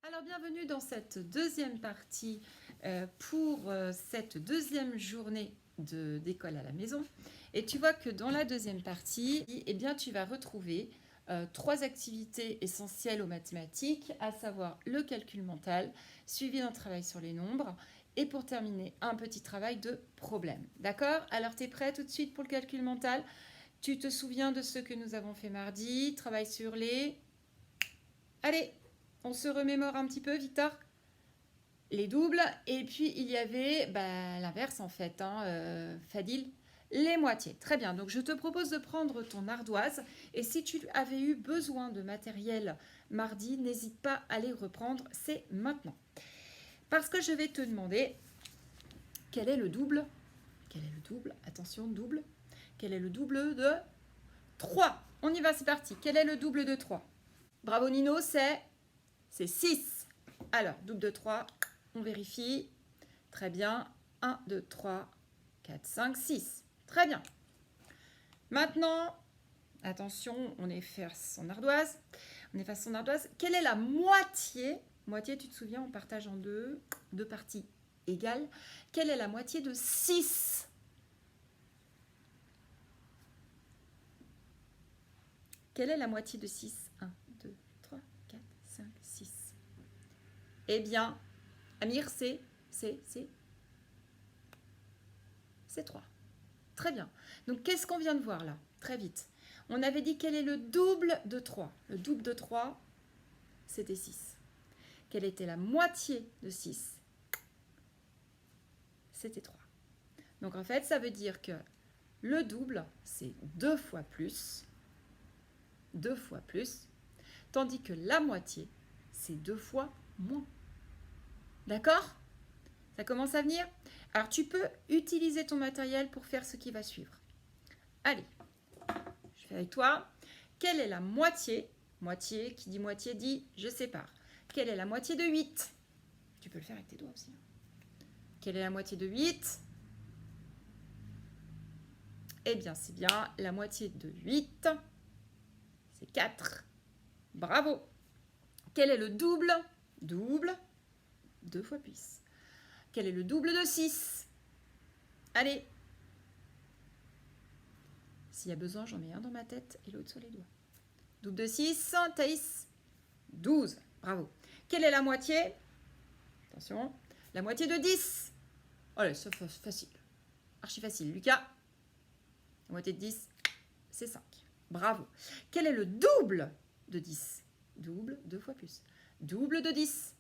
Alors bienvenue dans cette deuxième partie pour cette deuxième journée d'école à la maison. Et tu vois que dans la deuxième partie, eh bien, tu vas retrouver trois activités essentielles aux mathématiques, à savoir le calcul mental, suivi d'un travail sur les nombres, et pour terminer, un petit travail de problème. D'accord? Alors tu es prêt tout de suite pour le calcul mental? Tu te souviens de ce que nous avons fait mardi? Travail sur les... Allez, on se remémore un petit peu, Victor? Les doubles, et puis il y avait l'inverse en fait, Fadil, les moitiés. Très bien, donc je te propose de prendre ton ardoise, et si tu avais eu besoin de matériel mardi, n'hésite pas à les reprendre, c'est maintenant. Parce que je vais te demander, quel est le double? Quel est le double? Attention, double. Quel est le double de 3? On y va, c'est parti. Quel est le double de 3? Bravo Nino, c'est 6. Alors, double de 3, on vérifie. Très bien. 1, 2, 3, 4, 5, 6. Très bien. Maintenant, attention, on efface son ardoise. Quelle est la moitié? Moitié, tu te souviens, on partage en deux parties égales. Quelle est la moitié de 6? Quelle est la moitié de 6? 1, 2, 3, 4, 5, 6. Eh bien, Amir, c'est 3. Très bien. Donc, qu'est-ce qu'on vient de voir là? Très vite. On avait dit quel est le double de 3. Le double de 3, c'était 6. Quelle était la moitié de 6? C'était 3. Donc, en fait, ça veut dire que le double, c'est 2 fois plus. 2 fois plus. Tandis que la moitié, c'est 2 fois moins. D'accord? Ça commence à venir? Alors, tu peux utiliser ton matériel pour faire ce qui va suivre. Allez, je fais avec toi. Quelle est la moitié? Moitié, qui dit moitié dit je sépare. Quelle est la moitié de 8? Tu peux le faire avec tes doigts aussi. Quelle est la moitié de 8? Eh bien, c'est bien la moitié de 8. C'est 4. Bravo. Quel est le double? Double. 2 fois plus. Quel est le double de 6? Allez. S'il y a besoin, j'en mets un dans ma tête et l'autre sur les doigts. Double de 6, Thaïs. 12. Bravo. Quelle est la moitié? Attention. La moitié de 10. Allez, c'est facile. Archi facile. Lucas? La moitié de 10, c'est 5. Bravo. Quel est le double de 10? Double, 2 fois plus. Double de 10.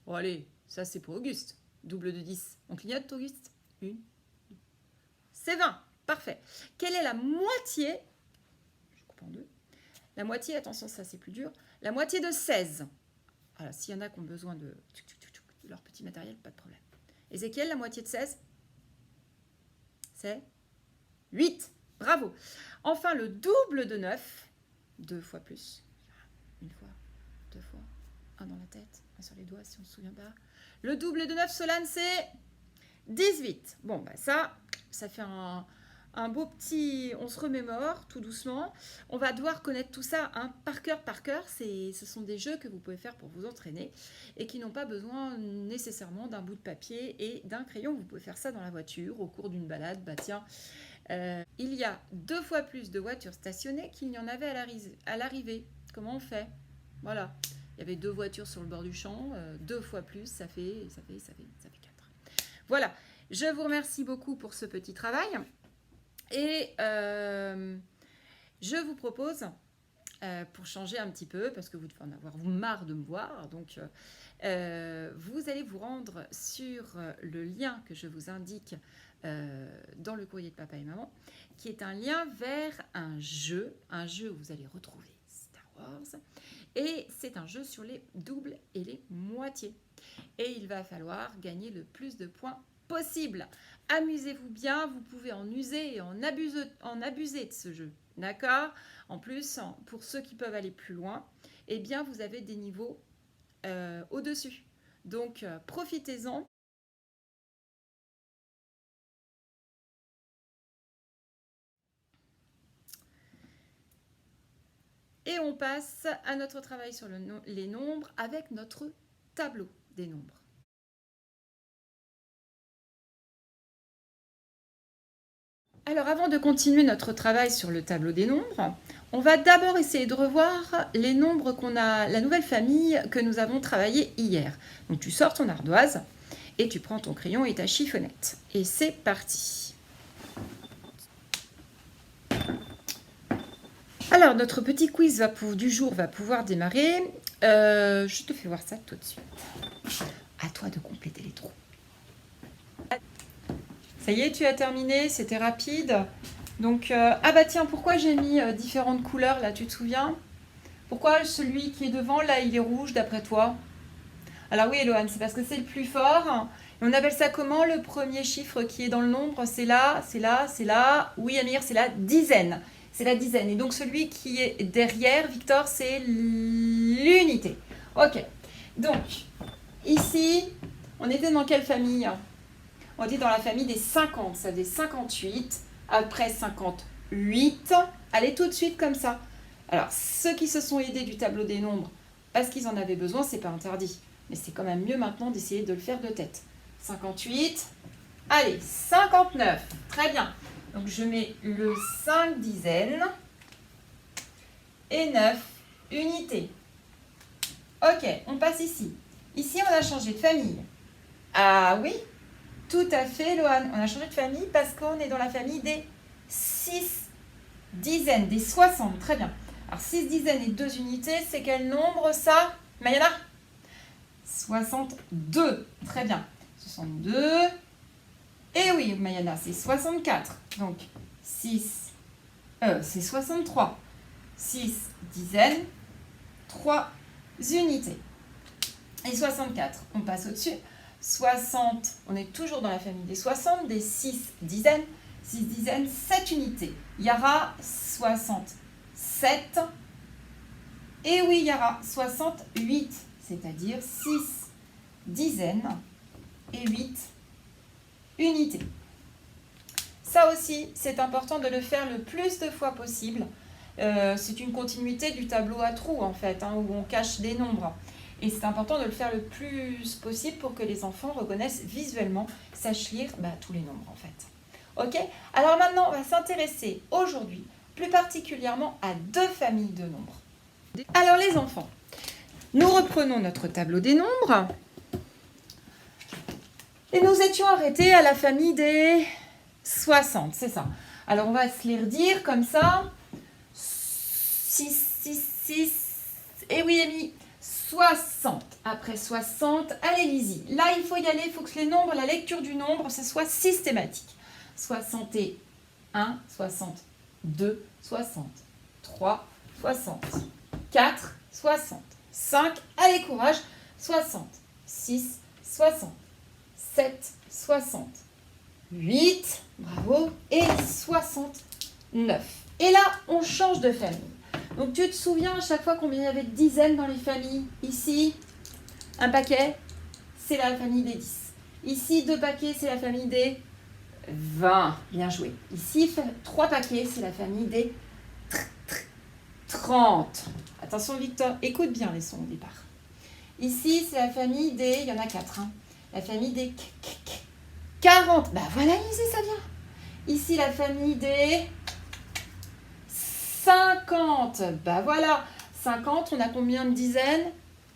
Oh, allez, ça c'est pour Auguste. Double de 10. On clignote, Auguste? 1, 2. C'est 20. Parfait. Quelle est la moitié? Je coupe en deux. La moitié, attention, ça c'est plus dur. La moitié de 16. Alors, s'il y en a qui ont besoin de leur petit matériel, pas de problème. Ézéchiel, la moitié de 16, c'est 8. Bravo. Enfin, le double de 9, 2 fois plus. Une fois, 2 fois, un dans la tête, un sur les doigts si on ne se souvient pas. Le double de 9, Solane, c'est 18. Bon, ça fait un beau petit... On se remémore tout doucement. On va devoir connaître tout ça par cœur. Ce sont des jeux que vous pouvez faire pour vous entraîner et qui n'ont pas besoin nécessairement d'un bout de papier et d'un crayon. Vous pouvez faire ça dans la voiture, au cours d'une balade. Bah tiens, il y a 2 fois plus de voitures stationnées qu'il n'y en avait à l'arrivée. Comment on fait? Voilà. Il y avait 2 voitures sur le bord du champ. 2 fois plus, ça fait 4. Voilà. Je vous remercie beaucoup pour ce petit travail. Et je vous propose, pour changer un petit peu, parce que vous devez en avoir marre de me voir, donc vous allez vous rendre sur le lien que je vous indique dans le courrier de papa et maman, qui est un lien vers un jeu où vous allez retrouver Star Wars, et c'est un jeu sur les doubles et les moitiés. Et il va falloir gagner le plus de points possible. Amusez-vous bien, vous pouvez en user et en abuser de ce jeu. D'accord? En plus, pour ceux qui peuvent aller plus loin, eh bien, vous avez des niveaux au-dessus. Donc, profitez-en. Et on passe à notre travail sur les nombres avec notre tableau des nombres. Alors avant de continuer notre travail sur le tableau des nombres, on va d'abord essayer de revoir les nombres la nouvelle famille que nous avons travaillé hier. Donc tu sors ton ardoise et tu prends ton crayon et ta chiffonnette. Et c'est parti. Alors notre petit quiz du jour va pouvoir démarrer. Je te fais voir ça tout de suite. À toi de compléter les trous. Ça y est, tu as terminé, c'était rapide. Donc, ah bah tiens, pourquoi j'ai mis différentes couleurs là, tu te souviens? Pourquoi celui qui est devant là, il est rouge d'après toi? Alors oui, Eloane, c'est parce que c'est le plus fort. On appelle ça comment le premier chiffre qui est dans le nombre? C'est là, c'est là, c'est là. Oui, Amir, c'est la dizaine. C'est la dizaine. Et donc celui qui est derrière, Victor, c'est l'unité. Ok. Donc, ici, on était dans quelle famille? On était dans la famille des 50, ça des 58, après 58, allez tout de suite comme ça. Alors, ceux qui se sont aidés du tableau des nombres, parce qu'ils en avaient besoin, c'est pas interdit. Mais c'est quand même mieux maintenant d'essayer de le faire de tête. 58, allez, 59, très bien. Donc, je mets le 5 dizaines et 9 unités. Ok, on passe ici. Ici, on a changé de famille. Ah oui, tout à fait, Loane. On a changé de famille parce qu'on est dans la famille des 6 dizaines, des 60. Très bien. Alors, 6 dizaines et 2 unités, c'est quel nombre ça, Mayana? 62. Très bien. 62. Et oui, Mayana, c'est 64. Donc, c'est 63. 6 dizaines, 3 unités. Et 64, on passe au-dessus. 60, on est toujours dans la famille des 60, des 6 dizaines. 6 dizaines, 7 unités. Yara, 67. Et oui, Yara, 68, c'est-à-dire 6 dizaines et 8 unités. Ça aussi, c'est important de le faire le plus de fois possible. C'est une continuité du tableau à trous, en fait, hein, où on cache des nombres. Et c'est important de le faire le plus possible pour que les enfants reconnaissent visuellement, sachent lire tous les nombres, en fait. Ok? Alors maintenant, on va s'intéresser aujourd'hui, plus particulièrement à 2 familles de nombres. Alors les enfants, nous reprenons notre tableau des nombres. Et nous étions arrêtés à la famille des 60, c'est ça. Alors on va se les redire comme ça. 6, 6, 6. Et oui, Amy, 60. Après 60, allez, Lizzie. Là, il faut y aller, il faut que les nombres, la lecture du nombre, ce soit systématique. 61, 62, 63, 64, 65. Allez, courage. 66, 67, 68. Bravo. Et 69. Et là, on change de famille. Donc, tu te souviens à chaque fois combien il y avait de dizaines dans les familles? Ici, un paquet, c'est la famille des 10. Ici, 2 paquets, c'est la famille des 20. Bien joué. Ici, 3 paquets, c'est la famille des 30. Attention, Victor, écoute bien les sons au départ. Ici, c'est la famille des... Il y en a 4. Hein, la famille des 40. Bah voilà, Lizzie, ça vient. Ici, la famille des... 50, bah voilà, 50, on a combien de dizaines?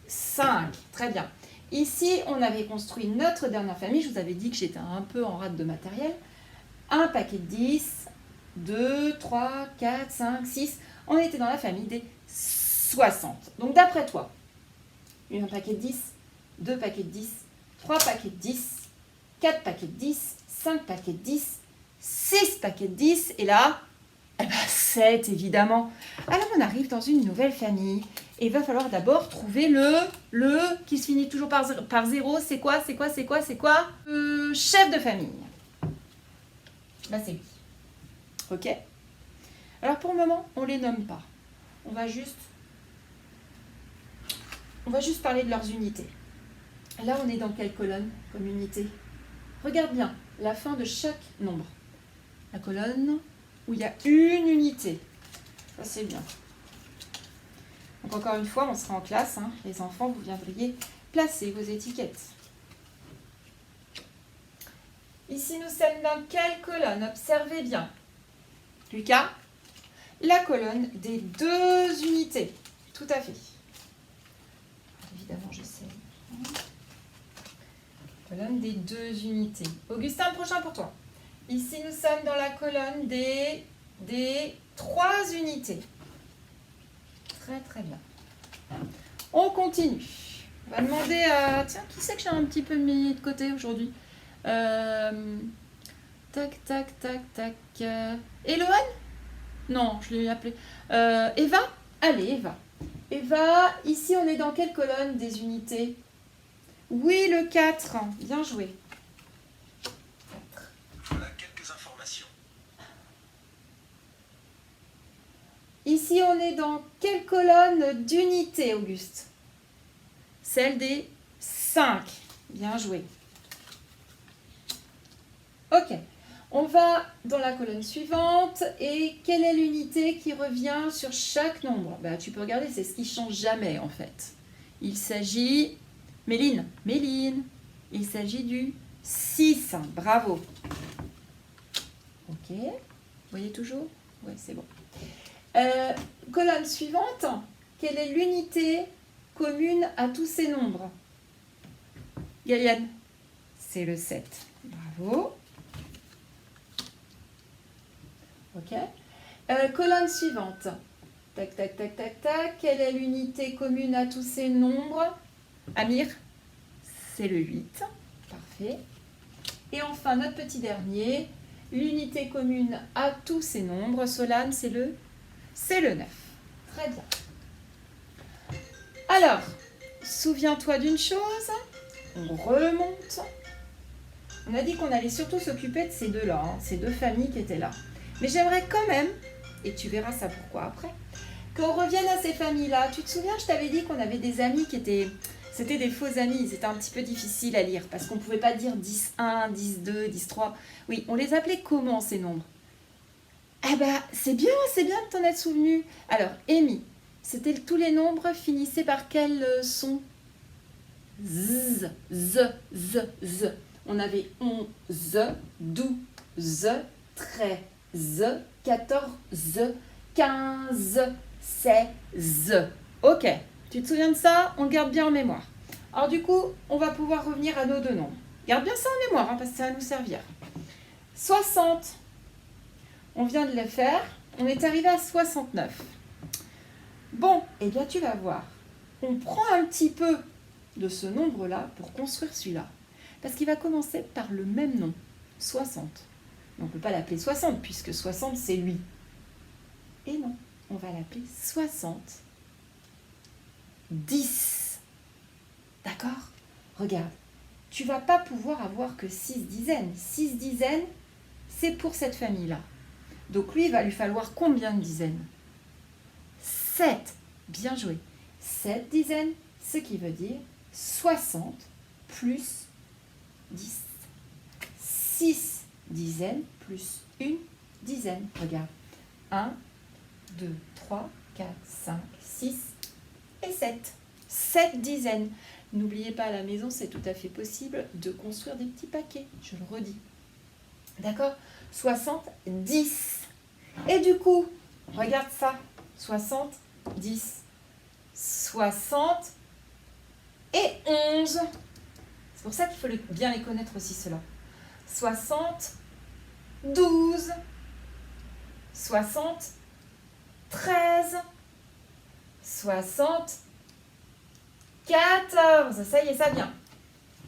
5, très bien. Ici, on avait construit notre dernière famille, je vous avais dit que j'étais un peu en rate de matériel. Un paquet de 10, 2, 3, 4, 5, 6, on était dans la famille des 60. Donc d'après toi, un paquet de 10, 2 paquets de 10, 3 paquets de 10, 4 paquets de 10, 5 paquets de 10, 6 paquets de 10, et là... Eh bien, 7, évidemment. Alors, on arrive dans une nouvelle famille. Et il va falloir d'abord trouver le qui se finit toujours par 0. C'est quoi? Chef de famille. Bah, c'est lui. Ok? Alors, pour le moment, on ne les nomme pas. On va juste parler de leurs unités. Là, on est dans quelle colonne comme unité? Regarde bien la fin de chaque nombre. La colonne... où il y a une unité. Ça, c'est bien. Donc encore une fois, on sera en classe, hein. Les enfants, vous viendriez placer vos étiquettes. Ici, nous sommes dans quelle colonne? Observez bien. Lucas, la colonne des 2 unités. Tout à fait. Évidemment, je sais. Colonne des 2 unités. Augustin, le prochain pour toi. Ici, nous sommes dans la colonne des 3 unités. Très, très bien. On continue. On va demander à... Tiens, qui c'est que j'ai un petit peu mis de côté aujourd'hui? Tac, tac, tac, tac. Eloane? Non, je l'ai appelé. Eva? Allez, Eva. Eva, ici, on est dans quelle colonne des unités? Oui, le 4. Bien joué. 4. Voilà quelques informations. Ici, on est dans quelle colonne d'unité, Auguste? Celle des 5. Bien joué. Ok. On va dans la colonne suivante. Et quelle est l'unité qui revient sur chaque nombre? Bah, tu peux regarder, c'est ce qui ne change jamais, en fait. Il s'agit... Méline, il s'agit du 6. Bravo. Ok. Vous voyez toujours? Oui, c'est bon. Colonne suivante. Quelle est l'unité commune à tous ces nombres? Galiane? C'est le 7. Bravo. Ok. Colonne suivante. Tac, tac, tac, tac, tac. Quelle est l'unité commune à tous ces nombres? Amir? C'est le 8. Parfait. Et enfin, notre petit dernier. L'unité commune à tous ces nombres. Solane, c'est le 9. Très bien. Alors, souviens-toi d'une chose. On remonte. On a dit qu'on allait surtout s'occuper de ces deux-là, hein, ces 2 familles qui étaient là. Mais j'aimerais quand même, et tu verras ça pourquoi après, qu'on revienne à ces familles-là. Tu te souviens, je t'avais dit qu'on avait des amis qui étaient... C'était des faux amis, ils étaient un petit peu difficiles à lire parce qu'on ne pouvait pas dire 10-1, 10-2, 10-3. Oui, on les appelait comment ces nombres? Ah bah, c'est bien de t'en être souvenu. Alors, Amy, c'était tous les nombres finissaient par quel son? Z, z, z. On avait 11, 12, 13, 14, 15, 16. Ok, tu te souviens de ça? On le garde bien en mémoire. Alors du coup, on va pouvoir revenir à nos 2 nombres. Garde bien ça en mémoire, hein, parce que ça va nous servir. 60. On vient de le faire. On est arrivé à 69. Bon, eh bien tu vas voir. On prend un petit peu de ce nombre-là pour construire celui-là. Parce qu'il va commencer par le même nom, 60. On ne peut pas l'appeler 60, puisque 60, c'est lui. Et non, on va l'appeler 60. 10. D'accord? Regarde, tu vas pas pouvoir avoir que 6 dizaines. 6 dizaines, c'est pour cette famille-là. Donc lui, il va lui falloir combien de dizaines? 7. Bien joué. 7 dizaines, ce qui veut dire 60 plus 10. 6 dizaines plus une dizaine. Regarde. 1, 2, 3, 4, 5, 6 et 7. 7 dizaines. N'oubliez pas à la maison, c'est tout à fait possible de construire des petits paquets. Je le redis. D'accord? 70. Et du coup, regarde ça. 70. 60 et 11. C'est pour ça qu'il faut bien les connaître aussi, ceux-là. 72. 73. 74. Ça y est, ça vient.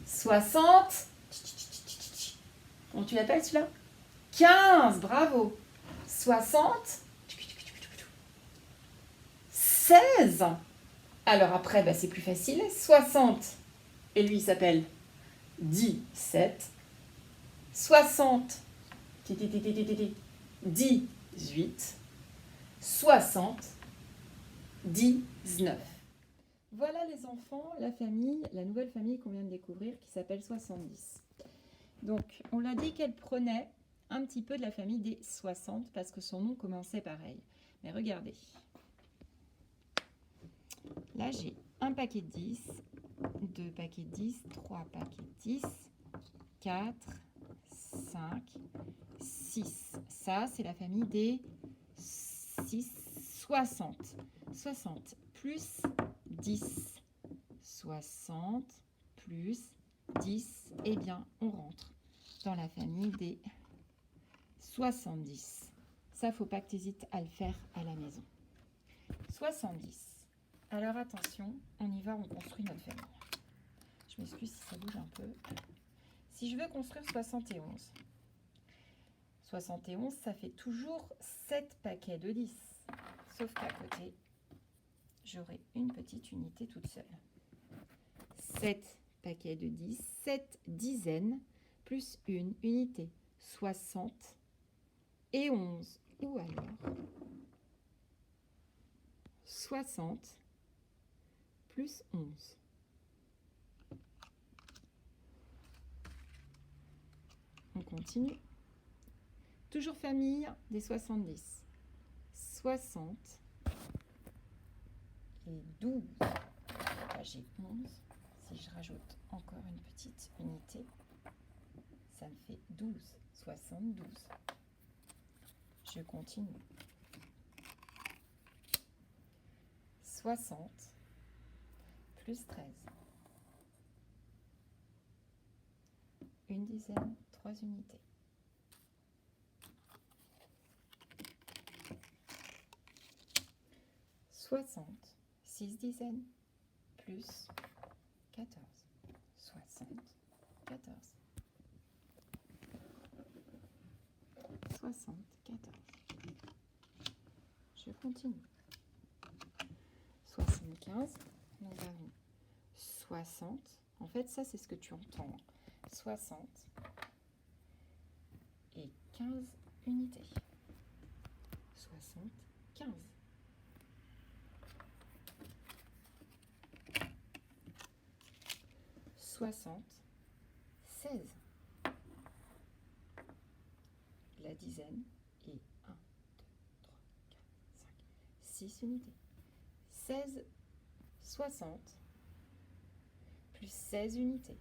60. Comment tu l'appelles celui-là? 15. Bravo. 60. 16. Alors après, bah, c'est plus facile. 60. Et lui, il s'appelle 17. 60. 18. 60. 19. Voilà les enfants, la famille, la nouvelle famille qu'on vient de découvrir qui s'appelle 70. Donc, on l'a dit qu'elle prenait un petit peu de la famille des 60 parce que son nom commençait pareil. Mais regardez. Là, j'ai un paquet de 10, 2 paquets de 10, 3 paquets de 10, 4, 5, 6. Ça, c'est la famille des 6, 60. 60 plus 10. 60 plus 10. Eh bien, on rentre dans la famille des 70. Ça, faut pas que tu hésites à le faire à la maison. 70. Alors attention, on y va, on construit notre famille. Je m'excuse si ça bouge un peu. Si je veux construire 71, 71, ça fait toujours 7 paquets de 10. Sauf qu'à côté, j'aurai une petite unité toute seule. 7 paquets de 10, 7 dizaines, plus une unité. 60 et 11. Ou alors 60 plus 11. On continue. Toujours famille des 70. 60 et 12. Là, j'ai 11. Si je rajoute encore une petite unité, ça me fait 12. 72. Je continue. 60 plus 13. Une dizaine, 3 unités. 60, 6 dizaines, plus 14. 60, 14. 60, 14. Je continue. 75, nous avons 60. En fait, ça, c'est ce que tu entends. 60 et 15 unités. 75. 60, 16. La dizaine et 1, 2, 3, 4, 5, 6 unités. 16, 60, plus 16 unités.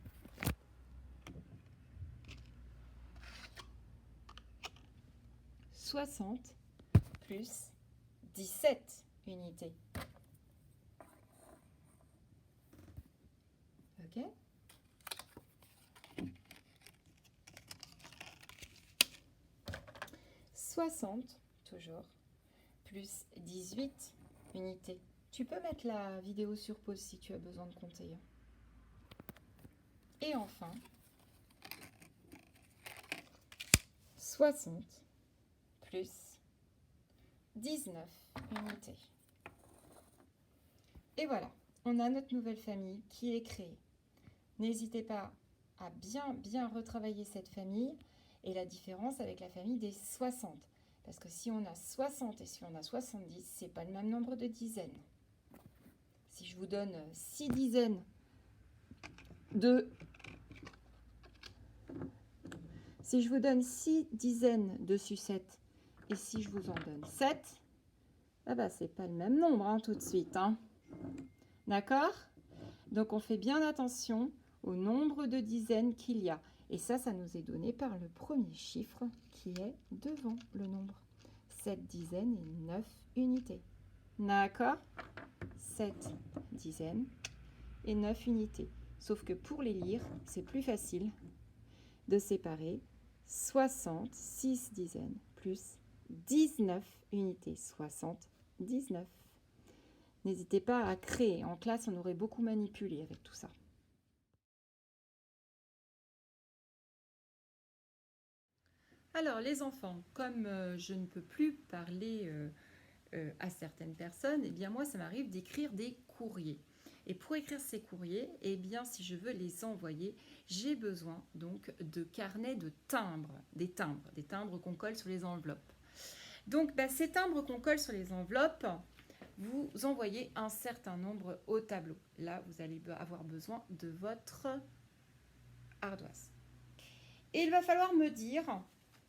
60 plus 17 unités. Ok? « 60, toujours, plus 18 unités. » Tu peux mettre la vidéo sur pause si tu as besoin de compter. Et enfin, 60 plus 19 unités. Et voilà, on a notre nouvelle famille qui est créée. N'hésitez pas à bien retravailler cette famille et la différence avec la famille des 60. Parce que si on a 60 et si on a 70, ce n'est pas le même nombre de dizaines. Si je vous donne 6 dizaines de... Si je vous donne 6 dizaines de sucettes et si je vous en donne 7, ah bah, c'est pas le même nombre hein, tout de suite. Hein. D'accord? Donc on fait bien attention au nombre de dizaines qu'il y a. Et ça nous est donné par le premier chiffre qui est devant le nombre. 7 dizaines et 9 unités. D'accord? 7 dizaines et 9 unités. Sauf que pour les lire, c'est plus facile de séparer 60, 6 dizaines, plus 19 unités. 79. N'hésitez pas à créer. En classe, on aurait beaucoup manipulé avec tout ça. Alors, les enfants, comme je ne peux plus parler à certaines personnes, eh bien moi, ça m'arrive d'écrire des courriers. Et pour écrire ces courriers, eh bien, si je veux les envoyer, j'ai besoin donc de carnets de timbres, des timbres qu'on colle sur les enveloppes. Donc, ces timbres qu'on colle sur les enveloppes, vous envoyez un certain nombre au tableau. Là, vous allez avoir besoin de votre ardoise. Et il va falloir me dire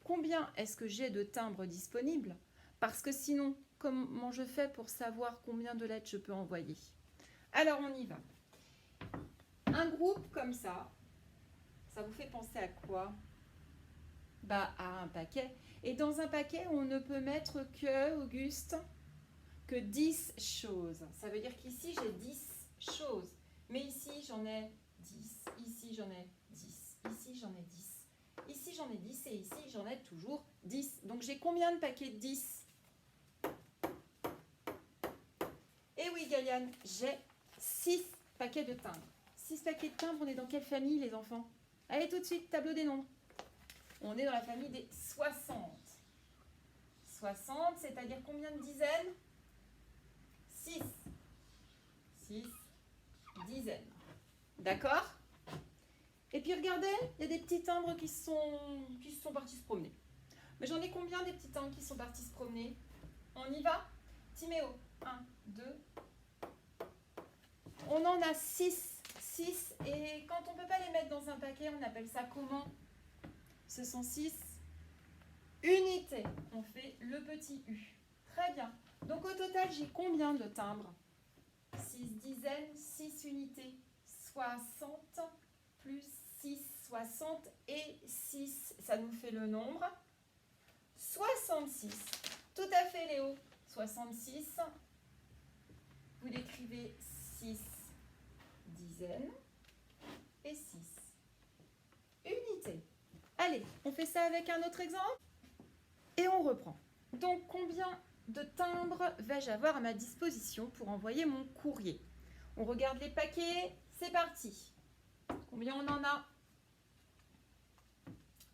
combien est-ce que j'ai de timbres disponibles, parce que sinon, comment je fais pour savoir combien de lettres je peux envoyer? Alors, on y va. Un groupe comme ça vous fait penser à quoi? Bah, à un paquet. Et dans un paquet, on ne peut mettre que, Auguste, que 10 choses. Ça veut dire qu'ici, j'ai 10 choses. Mais ici, j'en ai 10. Ici, j'en ai 10. Ici, j'en ai 10. Ici, j'en ai 10. Et ici, j'en ai toujours 10. Donc, j'ai combien de paquets de 10? Eh oui, Galiane, j'ai 6 paquets de timbres. 6 paquets de timbres, on est dans quelle famille, les enfants? Allez, tout de suite, tableau des nombres. On est dans la famille des 60. 60, c'est-à-dire combien de dizaines? 6. 6 dizaines. D'accord? Et puis regardez, il y a des petits timbres qui sont partis se promener. Mais j'en ai combien des petits timbres qui sont partis se promener? On y va? Timéo, 1, 2. On en a 6. 6. Et quand on ne peut pas les mettre dans un paquet, on appelle ça comment? Ce sont 6 unités. On fait le petit U. Très bien. Donc au total, j'ai combien de timbres? 6 dizaines, 6 unités. 60 plus 6, 60 et 6. Ça nous fait le nombre 66. Tout à fait, Léo. 66. Vous l'écrivez 6 dizaines et 6 unités. Allez, on fait ça avec un autre exemple et on reprend. Donc, combien de timbres vais-je avoir à ma disposition pour envoyer mon courrier? On regarde les paquets, c'est parti. Combien on en a?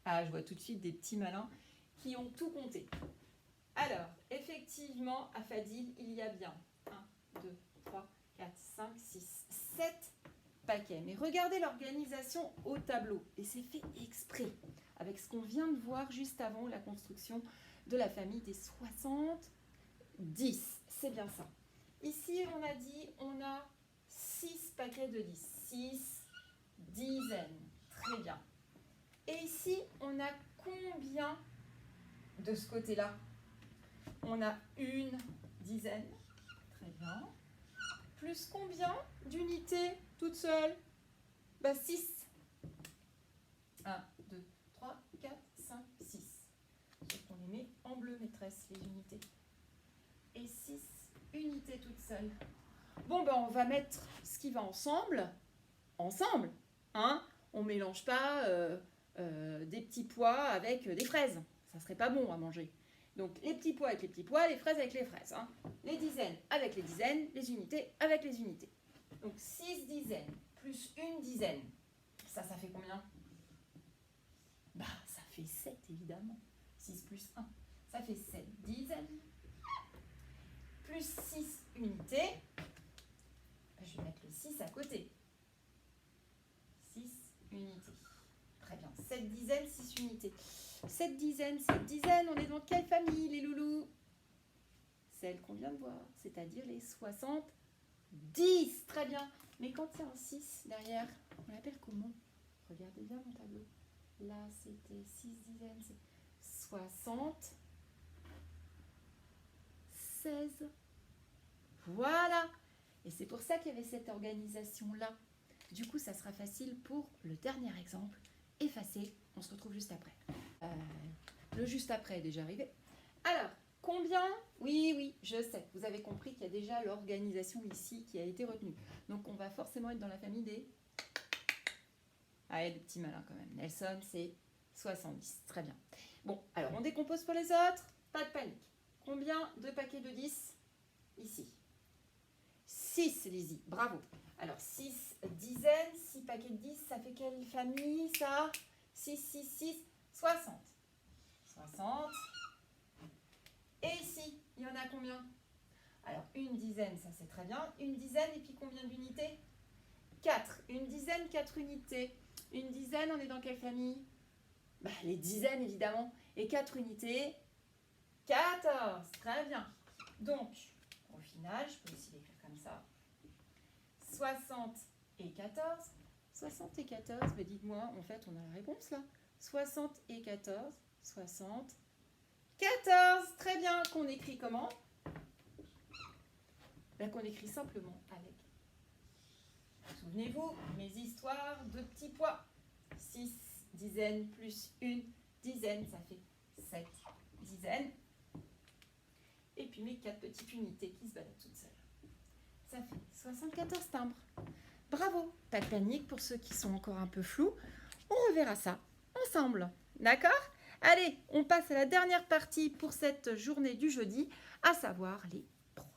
Ah, je vois tout de suite des petits malins qui ont tout compté. Alors, effectivement, à Fadil, il y a bien 1, 2, 3, 4, 5, 6, 7 paquets. Mais regardez l'organisation au tableau. Et c'est fait exprès, avec ce qu'on vient de voir juste avant la construction de la famille des 70. C'est bien ça. Ici, on a dit, on a 6 paquets de 10. 6 dizaines. Très bien. Et ici, on a combien de ce côté-là? On a une dizaine. Très bien. Plus combien d'unités toutes seules? Bah 6. 1, 2, 3, 4, 5, 6. Donc on les met en bleu, maîtresse, les unités. Et 6 unités toutes seules. Bon, ben on va mettre ce qui va ensemble. Hein? On ne mélange pas des petits pois avec des fraises. Ça serait pas bon à manger. Donc les petits pois avec les petits pois, les fraises avec les fraises. Hein. Les dizaines avec les dizaines, les unités avec les unités. Donc 6 dizaines plus une dizaine. Ça fait combien? Bah, ça fait 7 évidemment. 6 plus 1. Ça fait 7 dizaines. Plus 6 unités. Je vais mettre le 6 à côté. 6 unités. Très bien. 7 dizaines, 6 unités. 7 dizaines, on est dans quelle famille, les loulous? Celle qu'on vient de voir, c'est-à-dire les 70. Très bien. Mais quand il y a un 6 derrière, on l'appelle comment? Regardez bien mon tableau. Là, c'était 6 dizaines, c'est 60. 16. Voilà. Et c'est pour ça qu'il y avait cette organisation-là. Du coup, ça sera facile pour le dernier exemple. Effacer. On se retrouve juste après. Le juste après est déjà arrivé. Alors, combien? Oui, je sais. Vous avez compris qu'il y a déjà l'organisation ici qui a été retenue. Donc, on va forcément être dans la famille des... Ah, il y a des petits malins quand même. Nelson, c'est 70. Très bien. Bon, alors, on décompose pour les autres. Pas de panique. Combien de paquets de 10? Ici. 6, Lizzie. Bravo. Alors, 6 dizaines, 6 paquets de 10, ça fait quelle famille, ça? 6, 6, 6, 60. 60. Et ici, il y en a combien? Alors, une dizaine, ça c'est très bien. Une dizaine, et puis combien d'unités? 4. Une dizaine, 4 unités. Une dizaine, on est dans quelle famille? Bah, les dizaines, évidemment. Et 4 unités, 14. Très bien. Donc, au final, je peux aussi l'écrire comme ça. 60 et 14. 60 et 14, mais dites-moi, en fait, on a la réponse là. 60 et 14. 60. 14. Très bien. Qu'on écrit comment? Ben, qu'on écrit simplement avec Souvenez-vous, mes histoires de petits pois. 6 dizaines plus une dizaine, ça fait 7 dizaines. Et puis mes 4 petites unités qui se baladent toutes seules. Ça fait 74 timbres. Bravo, pas de panique pour ceux qui sont encore un peu flous. On reverra ça ensemble, d'accord? Allez, on passe à la dernière partie pour cette journée du jeudi, à savoir les problèmes.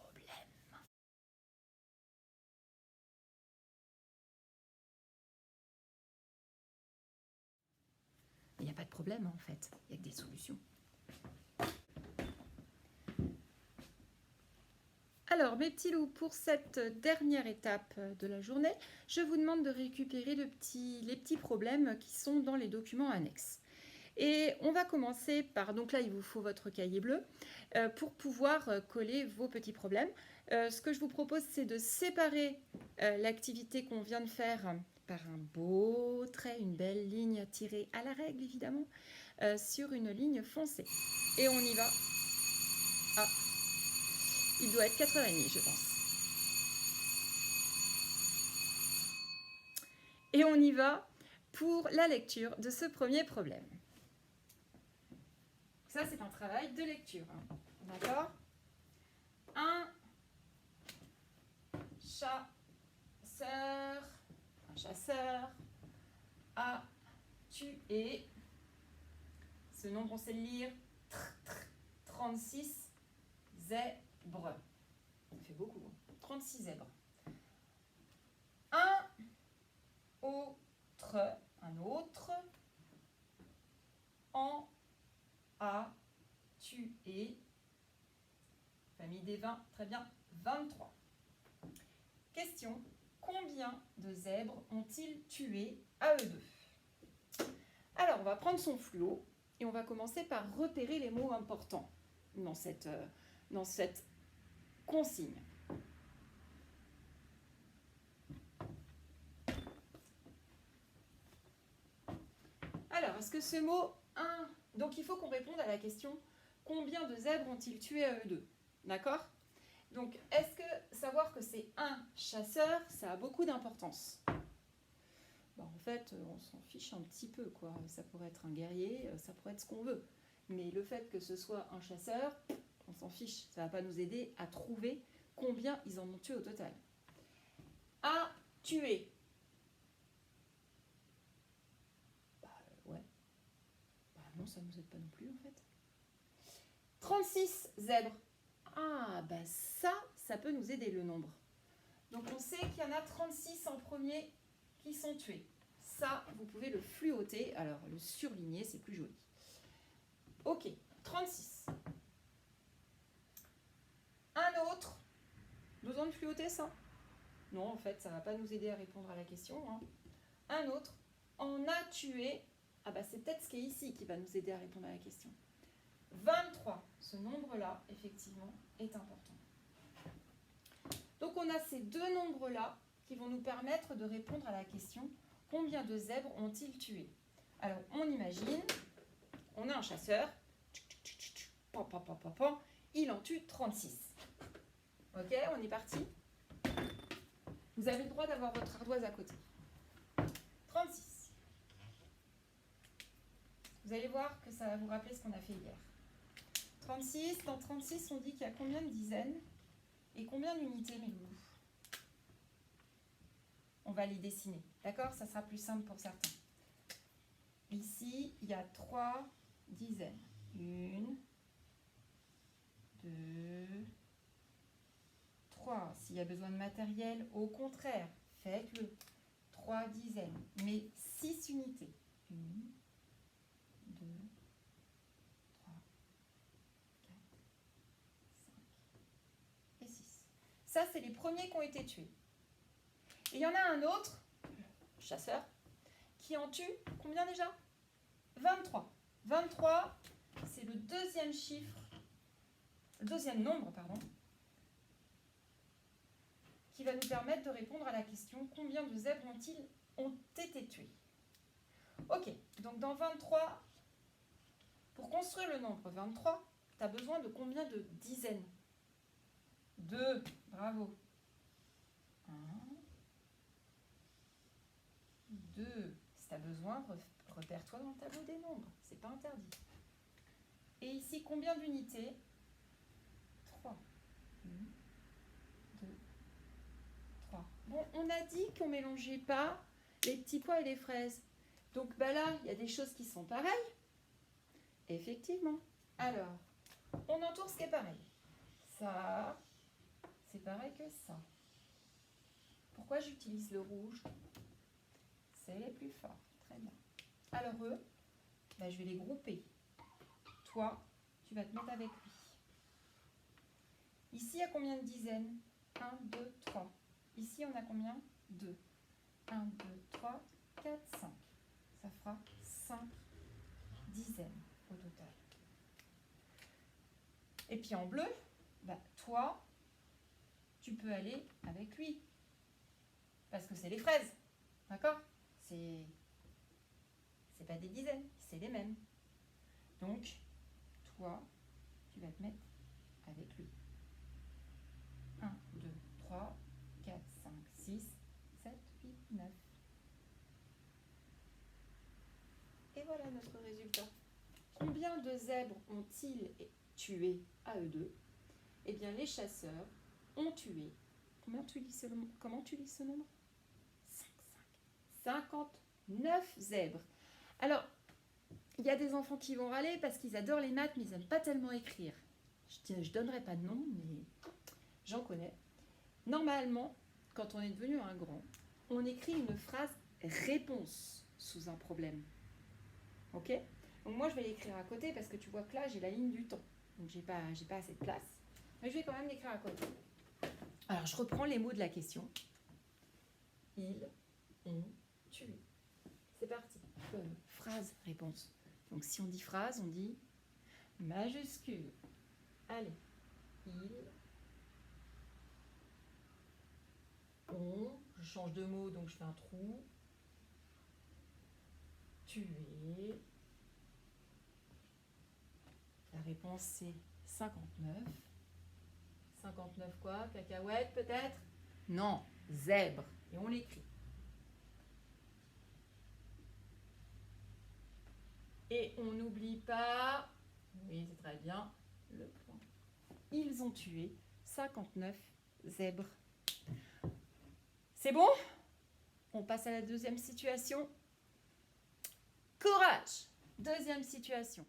Il n'y a pas de problème en fait, il y a que des solutions. Alors, mes petits loups, pour cette dernière étape de la journée, je vous demande de récupérer les petits problèmes qui sont dans les documents annexes. Et on va commencer par, donc là il vous faut votre cahier bleu, pour pouvoir coller vos petits problèmes. Ce que je vous propose, c'est de séparer l'activité qu'on vient de faire par un beau trait, une belle ligne tirée à la règle évidemment, sur une ligne foncée. Et on y va. Ah, il doit être 4h30 je pense. Et on y va pour la lecture de ce premier problème. Ça, c'est un travail de lecture. D'accord? Un chasseur a tué, ce nombre on sait le lire, 36 zèbres. Ça fait beaucoup, 36 zèbres. Un autre en a tué, famille des 20, très bien, 23. Question, combien de zèbres ont-ils tué à eux deux? Alors, on va prendre son fluo et on va commencer par repérer les mots importants dans cette consigne. Alors, est-ce que ce mot 1... Donc, il faut qu'on réponde à la question « Combien de zèbres ont-ils tué à eux deux ?» D'accord? Donc, est-ce que savoir que c'est un chasseur, ça a beaucoup d'importance? Bon, en fait, on s'en fiche un petit peu, quoi. Ça pourrait être un guerrier, ça pourrait être ce qu'on veut. Mais le fait que ce soit un chasseur, on s'en fiche. Ça ne va pas nous aider à trouver combien ils en ont tué au total. A tué. Ouais. Non, ça ne nous aide pas non plus, en fait. 36 zèbres. Ah, ça peut nous aider le nombre. Donc on sait qu'il y en a 36 en premier qui sont tués. Ça, vous pouvez le fluoter. Alors, le surligner, c'est plus joli. Ok, 36. Un autre. Besoin de fluoter ça? Non, en fait, ça ne va pas nous aider à répondre à la question. Hein. Un autre en a tué. Ah c'est peut-être ce qui est ici qui va nous aider à répondre à la question. 23. Ce nombre-là, effectivement, est important. Donc, on a ces deux nombres-là qui vont nous permettre de répondre à la question « Combien de zèbres ont-ils tué ?» Alors, on imagine, on a un chasseur, il en tue 36. Ok, on est parti. Vous avez le droit d'avoir votre ardoise à côté. 36. Vous allez voir que ça va vous rappeler ce qu'on a fait hier. 36, dans 36, on dit qu'il y a combien de dizaines et combien d'unités, mes loulous? On va les dessiner, d'accord? Ça sera plus simple pour certains. Ici, il y a 3 dizaines. 1, 2, 3. S'il y a besoin de matériel, au contraire, faites-le. 3 dizaines, mais 6 unités. 1, 2, 3, 4, 5 et 6. Ça, c'est les premiers qui ont été tués. Et il y en a un autre, chasseur, qui en tue, combien déjà? 23. 23, c'est le deuxième chiffre, le deuxième nombre, pardon, qui va nous permettre de répondre à la question « Combien de zèbres ont été tués ?» Ok, donc dans 23, pour construire le nombre 23, tu as besoin de combien de dizaines? 2, bravo. 1, tu as besoin, repère-toi dans le tableau des nombres. C'est pas interdit. Et ici, combien d'unités? 3. 1, 2, 3. Bon, on a dit qu'on ne mélangeait pas les petits pois et les fraises. Donc bah là, il y a des choses qui sont pareilles. Effectivement. Alors, on entoure ce qui est pareil. Ça, c'est pareil que ça. Pourquoi j'utilise le rouge? C'est les plus forts. Très bien. Alors eux, bah, je vais les grouper. Toi, tu vas te mettre avec lui. Ici, il y a combien de dizaines? 1, 2, 3. Ici, on a combien? 2. 1, 2, 3, 4, 5. Ça fera 5 dizaines au total. Et puis en bleu, bah, toi, tu peux aller avec lui. Parce que c'est les fraises. D'accord? C'est pas des dizaines, c'est les mêmes. Donc, toi, tu vas te mettre avec lui. 1, 2, 3, 4, 5, 6, 7, 8, 9. Et voilà notre résultat. Combien de zèbres ont-ils tué à eux deux? Eh bien, les chasseurs ont tué. Comment tu lis ce nombre? 5, 5. 59 zèbres. Alors, il y a des enfants qui vont râler parce qu'ils adorent les maths, mais ils n'aiment pas tellement écrire. Je ne donnerai pas de nom, mais j'en connais. Normalement, quand on est devenu un grand, on écrit une phrase réponse sous un problème. Ok? Donc moi, je vais l'écrire à côté parce que tu vois que là, j'ai la ligne du temps. Donc, j'ai pas assez de place. Mais je vais quand même l'écrire à côté. Alors, je reprends les mots de la question. Ils ont tué. C'est parti. Phrase, réponse. Donc, si on dit phrase, on dit majuscule. Allez. Ils ont. Je change de mot, donc je fais un trou. Tué. La réponse, c'est 59. 59 quoi? Cacahuètes peut-être? Non, zèbre. Et on l'écrit. Et on n'oublie pas, oui c'est très bien, le point. Ils ont tué 59 zèbres. C'est bon? On passe à la deuxième situation. Courage! Deuxième situation.